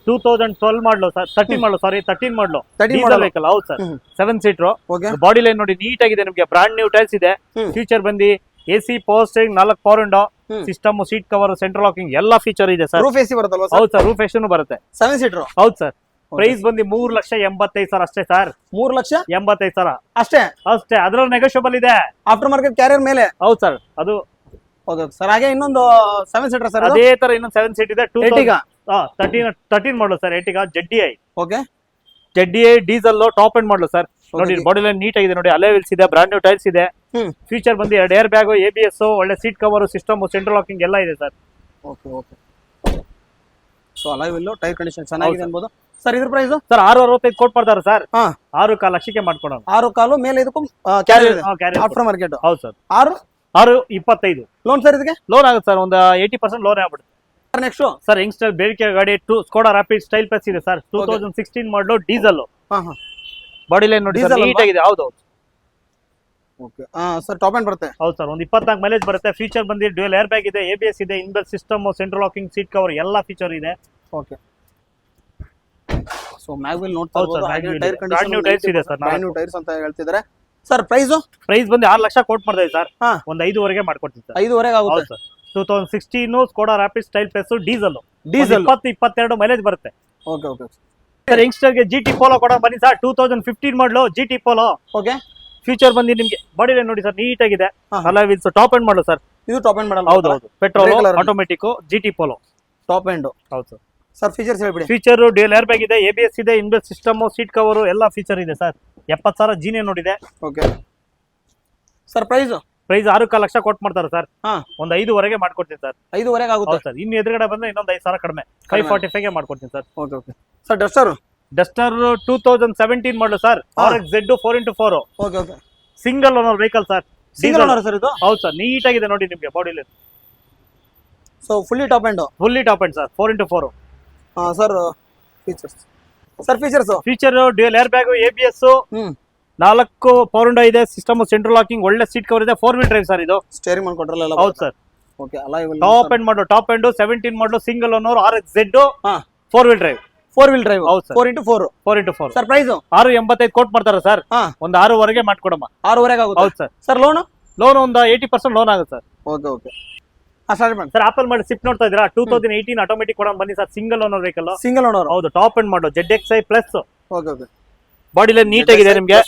2012 ಮಾಡಲು ಸರ್. 13 ಮಾಡಲು ಸಾರಿ 13 ಮಾಡಲು 13 ಮಾಡಲ್ ವೆಹಿಕಲ್. ಹೌದು sir. 7 seater. Okay body line ನೋಡಿ ನೀಟ್ ಆಗಿದೆ. ನಿಮ್ಗೆ ಬ್ರಾಂಡ್ ನ್ಯೂ ಟೈರ್ಸ್ ಇದೆ. ಫ್ಯೂಚರ್ ಬಂದು AC, power steering, 4 power window, system, seat cover, central locking ಎಲ್ಲ ಫೀಚರ್ ಇದೆ ಸರ್. ರೂಫ್ AC ಬರುತ್ತಲ್ವಾ ಸರ್? ಹೌದು ಸರ್, ರೂಫ್ AC ಬರುತ್ತೆ. 7 ಸೀಟರ್. ಹೌದು ಸರ್. ಪ್ರೈಸ್ ಬಂದು 3,85,000 ಅಷ್ಟೇ ಸರ್. 3,85,000 ಅಷ್ಟೇ. ಅದ್ರಲ್ಲಿ ನೆಗೋಷಿಯಬಲ್ ಇದೆ. ಆಫ್ಟರ್ ಮಾರ್ಕೆಟ್ ಕ್ಯಾರಿಯರ್ ಮೇಲೆ. ಹೌದು ಸರ್. ಅದು ಓಕೆ ಸರ್. ಹಾಗೆ ಇನ್ನೊಂದು 7 ಸೀಟರ್ ಸರ್. ಅದೇ ತರ ಇನ್ನೊಂದು 7 ಸೀಟ್ ಇದೆ. 13 ಮಾಡಲು sir. Ertiga ZDi. Okay ZDi diesel top end ಮಾಡಲು ಸರ್. ನೋಡಿ ಬಾಡಿ ಲೈನ್ ನೀಟ್ ಆಗಿದೆ ನೋಡಿ. ಅಲಾಯ್ ವೀಲ್ಸ್ ಇದೆ, ಬ್ರಾಂಡ್ ನ್ಯೂ ಟೈರ್ಸ್ ಇದೆ. ಫ್ಯೂಚರ್ ಬಂದು 2 ಏರ್ ಬ್ಯಾಗ್, ABS, ಒಳ್ಳೆ seat cover, system, central locking ಎಲ್ಲ ಇದೆ sir. Okay okay so alloy wheel, tyre condition ಚೆನ್ನಾಗಿದೆ ಅನ್ಬೋದು ಸರ್. ಇದ್ರ ಪ್ರೈಸ್ ಸರ್ 665 ಕೋಟ್ ಮಾಡ್ತಾರೆ ಸರ್. ಹಾ 6.5 ಲಕ್ಷಕ್ಕೆ ಮಾಡ್ಕೊಡೋಣ. 6.5 ಮೇಲೆ ಇದಕ್ಕೂ ಕ್ಯಾರಿಯರ್ ಆಫ್ಟರ್ ಮಾರ್ಕೆಟ್. ಹೌದು ಸರ್. 6.25 loan sir. ಇದಕ್ಕೆ ಲೋನ್ ಆಗುತ್ತೆ ಸರ್. ಒಂದು 80% ಲೋನ್ ಆಗ್ಬಿಡುತ್ತೆ. ನೆಕ್ಸ್ಟ್ ಸರ್ ಯಂಗ್ಸ್ಟರ್ ಬೇಡಿಕೆ ಗಾಡಿ ಸ್ಕೋಡಾ ರಾಪಿಡ್ ಸ್ಟೈಲ್ ಪ್ಲಸ್ ಇದೆ ಸರ್. 2016 ಮಾಡಲು ಡೀಸೆಲ್. ಬಾಡಿ ಲೈನ್ ನೋಡಿ ಸರ್, ನೀಟ್ ಆಗಿದೆ. ಹೌದು ಓಕೆ ಸರ್. ಟಾಪ್ ಎಂಡ್ ಬರುತ್ತೆ. ಹೌದು ಸರ್. ಒಂದು 24 ಮೈಲೇಜ್ ಬರುತ್ತೆ. ಫ್ಯೂಚರ್ ಬಂದು ಡ್ಯುಯಲ್ ಏರ್ ಬ್ಯಾಗ್ ಇದೆ, ABS ಇದೆ, inbuilt system, central locking, seat cover ಎಲ್ಲ ಫೀಚರ್ ಇದೆ. ಓಕೆ ಸೊ ಮ್ಯಾಗ್ವಿಲ್ ನೋಡ್ತಾ ಇರ್ಬೋದು. ಟೈರ್ ಬ್ರಾಂಡ್ ನ್ಯೂ ಟೈರ್ಸ್ ಇದೆ ಸರ್. ಬ್ರಾಂಡ್ ನ್ಯೂ ಟೈರ್ಸ್ ಅಂತ ಹೇಳ್ತಿದ್ದಾರೆ. ಸರ್ ಪ್ರೈಸ್ ಬಂದು 6 ಲಕ್ಷ ಕೋಟ್ ಮಾಡ್ತಾ ಇದೆ ಸರ್. ಹಾ. ಒಂದು 5.5 ಮಾಡ್ಕೊಡ್ತೀನಿ ಸರ್. 5.5 ಹೌದು ಆಗುತ್ತೆ sir. 2016 Skoda rapid style plus diesel diesel 20-22 mileage ಬರುತ್ತೆ ಓಕೆ ಓಕೆ ಸರ್. ಯಂಗ್ಸ್ಟರ್ ಗೆ GT ಪೋಲೋ ಕೂಡ ಬನ್ನಿ ಸರ್. 2015 ಮಾಡಲು GT ಪೋಲೋ. ಓಕೆ ಫ್ಯೂಚರ್ ಬಂದು ನಿಮ್ಗೆ ಬಾಡಿ ಲೈನ್ ನೋಡಿ ಸರ್, ನೀಟ್ ಆಗಿದೆ. ಅಲ್ಲ ವಿಲ್ಸ್ ಟಾಪ್ ಎಂಡ್ ಮಾಡಲು ಸರ್. ಇದು ಟಾಪ್ ಎಂಡ್ ಮಾಡಲ್ಲ. ಹೌದು petrol automatic GT polo top end. ಹೌದು ಸರ್. ಸರ್ ಫೀಚರ್ಸ್ ಹೇಳ್ಬಿಡಿ. ಫೀಚರ್ ಡ್ಯೂಯಲ್ ಏರ್ ಬ್ಯಾಗ್ ಇದೆ, ABS ಇದೆ, ಇನ್ಬಿಲ್ಟ್ ಸಿಸ್ಟಮ್, ಸೀಟ್ ಕವರ್ ಎಲ್ಲ ಫೀಚರ್ ಇದೆ ಸರ್. 70,000 ಜೀನೇ ನೋಡಿದೆ. ಓಕೆ ಸರ್ ಪ್ರೈಸ್ 6 ಲಕ್ಷ ಕೊಟ್ಟು ಮಾಡ್ತಾರೆ ಸರ್. ಹಾ ಒಂದು 5.5 ಮಾಡ್ಕೊಡ್ತೀನಿ ಸರ್. 5.5 ಆಗುತ್ತೆ ಹೌದು ಸರ್. ಇನ್ನು ಎದುರುಗಡೆ ಬಂದ್ರೆ ಇನ್ನೊಂದು 5,000 ಕಡಿಮೆ 545 ಗೆ ಮಾಡ್ಕೊಡ್ತೀನಿ sir. Okay okay sir Duster 2017 ಮಾಡಲು sir. RX-Z 4x4 okay okay single owner vehicle sir. Single owner sir ಇದು. ಹೌದು ಸರ್. ನೀಟ್ ಆಗಿದೆ ನೋಡಿ ನಿಮ್ಗೆ body line. So fully top end sir 4x4. Sir features feature dual air bag, ABS, 4 power window ಇದೆ, system central locking, ಒಳ್ಳೆ seat cover ಇದೆ, 4 wheel drive sir ಇದು. Steering ಮಾಡಿ ಕೊಟ್ರಲ್ಲ. ಹೌದು sir. Okay alloy wheel top end ಮಾಡಲು 17 ಮಾಡಲು single owner RX-Z 4 wheel drive. 4 wheel drive. ಹೌದು sir. 4x4 sir price 6.85 quote ಮಾಡ್ತಾರೆ ಸರ್. ಒಂದು 6.5 ಮಾಡ್ಕೊಡಮ್ಮ. 6.5 ಆಗುತ್ತೆ. ಹೌದು ಸರ್. ಸರ್ ಲೋನ್ ಒಂದು 80% ಲೋನ್ ಆಗುತ್ತೆ ಸರ್. ಓಕೆ ಓಕೆ ಸ್ಟಾರ್ಟ್ ಮಾಡಿ ಸರ್. ಆಪಲ್ ಮಾಡಿ ಸಿಪ್ ನೋಡ್ತಾ ಇದ್ದೀರಾ? 2018 ಆಟೋಮೆಟಿಕ್ ಕೊಡ ಬನ್ನಿ sir. Single owner vehicle. Single owner. ಹೌದು top end model ZXi plus. Okay okay body line neat ಆಗಿದೆ ನಿಮ್ಗೆ.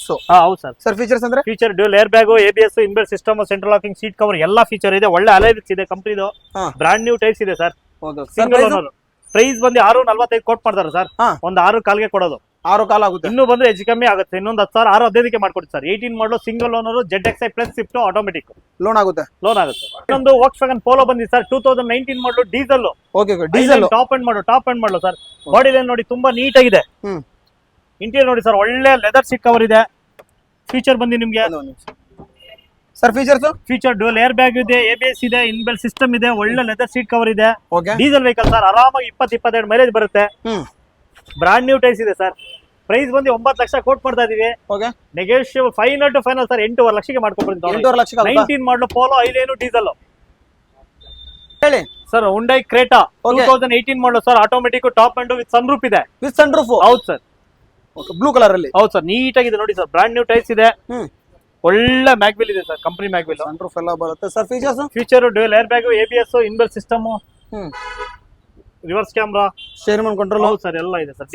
ಹೌದು ಸರ್. ಸರ್ ಫೀಚರ್ಸ್ ಅಂದ್ರೆ feature dual air bag, ABS, inbuilt system, central locking, seat cover ಎಲ್ಲ feature ಇದೆ. ಒಳ್ಳೆ alloy wheels ಇದೆ ಕಂಪ್ನಿದು. ಬ್ರಾಂಡ್ ನ್ಯೂ ಟೈಪ್ಸ್ ಇದೆ sir. Okay single owner. Price ಬಂದು 6.45 ಕೋಟ್ ಮಾಡ್ತಾರೆ ಸರ್. ಒಂದು 6.25 ಕೊಡೋದು. 6.25 ಆಗುತ್ತೆ. ಇನ್ನೂ ಬಂದ್ರೆ ಹೆಚ್ಚು ಕಮ್ಮಿ ಆಗುತ್ತೆ. ಇನ್ನೊಂದು 10,000 6.15 ಮಾಡ್ಕೊಡ್ತೀವಿ sir. 18 model single owner ZXi plus Swift automatic. Loan ಆಗುತ್ತೆ. ಇನ್ನೊಂದು Volkswagen ಪೋಲೋ ಬಂದಿದೆ sir. 2019 model diesel. Okay okay diesel top end ಮಾಡಲು ಸರ್. ಬಾಡಿ ಲೈನ್ ನೋಡಿ ತುಂಬಾ ನೀಟ್ ಆಗಿದೆ. ಇಂಟೀರಿಯರ್ ನೋಡಿ ಸರ್, ಒಳ್ಳೆ ಲೆದರ್ ಸೀಟ್ ಕವರ್ ಇದೆ. ಫೀಚರ್ ಬಂದು ನಿಮ್ಗೆ sir feature dual air bag ಇದೆ, ABS ಇದೆ, ಇನ್ಬಿಲ್ಟ್ ಸಿಸ್ಟಮ್ ಇದೆ, ಒಳ್ಳೆ ಲೆದರ್ ಸೀಟ್ ಕವರ್ ಇದೆ. Okay diesel vehicle sir. ಆರಾಮಾಗಿ 20-22 ಮೈಲೇಜ್ ಬರುತ್ತೆ. ಬ್ರಾಂಡ್ ನ್ಯೂ ಟೈಸ್ ಇದೆ ಸರ್. ಪ್ರೈಸ್ ಬಂದು 9 ಲಕ್ಷ ಕೋಟ್ ಮಾಡ್ತಾ ಇದೀವಿ. Okay negotiable final to final sir. 8.5 ಲಕ್ಷಕ್ಕೆ ಮಾಡ್ಕೊಡ್ತೀನಿ. 8.5 ಲಕ್ಷಕ್ಕೆ 19 ಮಾಡಲು ಪೋಲೋ ಐಲೇನು ಡೀಸೆಲ್ ಹೇಳಿ ಸರ್. ಹುಂಡೈ ಕ್ರೇಟಾ 2018 ಮಾಡಲು sir. Automatic top end with sunroof ಇದೆ. With sunroof. ಹೌದು ಸರ್. ಬ್ಲೂ ಕಲರ್ ಅಲ್ಲಿ. ಹೌದು ಸರ್. ನೀಟ್ ಆಗಿದೆ ನೋಡಿ ಸರ್. ಬ್ರಾಂಡ್ ನ್ಯೂ ಟೈಸ್ ಇದೆ. ಒಳ್ಳೆ ಮ್ಯಾಗ್ವಿಲ್ ಇದೆ ಸರ್. Company mag wheel. ಸನ್ರೂಫ್ ಎಲ್ಲ ಬರುತ್ತೆ sir. Feature dual air bag, ABS, inbuilt system, reverse camera, steering control. ಹೌದು ಸರ್. ಎಲ್ಲ ಇದೆ ಸರ್.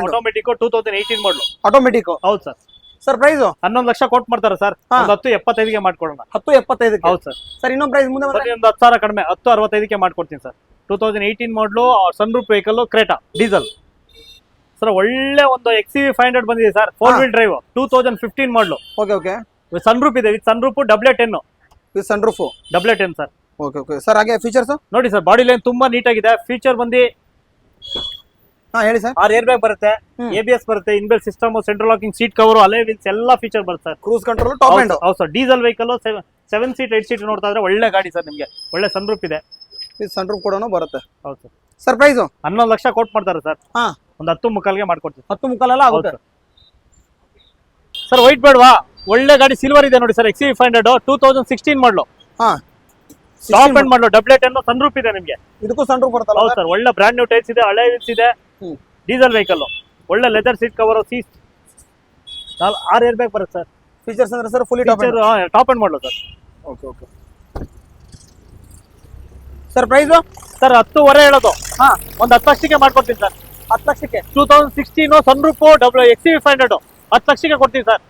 Automatic 2018 model automatic. ಹೌದು sir. Sir price 11 lakh quote ಮಾಡ್ತಾರೆ ಸರ್. 10.75 ಮಾಡ್ಕೊಡೋಣ. 10.75. ಹೌದು ಸರ್. ಸರ್ ಇನ್ನೊಂದು ಪ್ರೈಸ್ ಮುಂದೆ ಒಂದು 10,000 ಕಡಿಮೆ 10.65 ಮಾಡ್ಕೊಡ್ತೀನಿ ಸರ್. 2018 ಮಾಡಲು sunroof vehicle Creta diesel sir. ಒಳ್ಳೆ ಒಂದು XCV 500 ಬಂದಿದೆ ಸರ್. 4 ವೀಲ್ ಡ್ರೈವ್ 2015 ಮಾಡಲು. ಓಕೆ ಓಕೆ ಸನ್ರೂಫ್ ಇದೆ. With sunroof AA10. With sunroof AA10 sir. Okay okay sir. ಹಾಗೆ ಫೀಚರ್ಸ್ ನೋಡಿ ಸರ್. ಬಾಡಿ ಲೈನ್ ತುಂಬಾ ನೀಟ್ ಆಗಿದೆ. ಫೀಚರ್ ಬಂದು ಹೇಳಿ ಸರ್. 6 ಏರ್ ಬ್ಯಾಗ್ ಬರುತ್ತೆ, ABS ಬರುತ್ತೆ, inbuilt system, central locking, seat cover, alloy wheels ಎಲ್ಲ ಫೀಚರ್ ಬರುತ್ತೆ sir. Cruise control top end. ಹೌದು sir. Diesel vehicle 7 seat 8 seat ನೋಡ್ತಾ ಇದ್ರೆ ಒಳ್ಳೆ ಗಾಡಿ ಸರ್. ನಿಮಗೆ ಒಳ್ಳೆ ಸನ್ರೂಫ್ ಇದೆ. ವಿತ್ ಸನ್ರೂಫ್ ಕೂಡ ಬರುತ್ತೆ. ಹೌದು sir. Sir price 11 lakh quote ಮಾಡ್ತಾರೆ ಸರ್. ಒಂದು 10.25 ಮಾಡ್ಕೊಡ್ತೀವಿ. 10.25 ಆಗುತ್ತೆ ಸರ್. ವೈಟ್ ಬೇಡವಾ? ಒಳ್ಳೆ ಗಾಡಿ ಸಿಲ್ವರ್ ಇದೆ ನೋಡಿ ಸರ್. XCV 500 2016 ಮಾಡಲು. ಟಾಪ್ ಎಂಡ್ ಮಾಡಲು AA10 ಸನ್ರೂಫ್ ಇದೆ ನಿಮಗೆ. ಇದಕ್ಕೂ ಸನ್ರೂಫ್ ಬರುತ್ತಲ್ಲ? ಹೌದು ಸರ್. ಒಳ್ಳೆ ಬ್ರಾಂಡ್ ನ್ಯೂ ಟೈರ್ಸ್ ಇದೆ, ಹಳೆ ವೀಲ್ಸ್ ಇದೆ. Diesel vehicle. ಒಳ್ಳೆ leather seat cover, 6 air bag ಬರುತ್ತೆ ಸರ್. ಫೀಚರ್ಸ್ ಅಂದ್ರೆ ಸರ್ ಫುಲ್ಲಿ ಟಾಪ್ ಎಂಡ್ ಮಾಡಲು sir. Okay okay sir. Price sir 10.25 ಹೇಳೋದು. ಒಂದು 10 ಲಕ್ಷಕ್ಕೆ ಮಾಡ್ಕೊಡ್ತೀನಿ ಸರ್. 10 ಲಕ್ಷಕ್ಕೆ 2016 ಸನ್ರೂಫ್ XCV 500 10 ಲಕ್ಷಕ್ಕೆ ಕೊಡ್ತೀನಿ ಸರ್.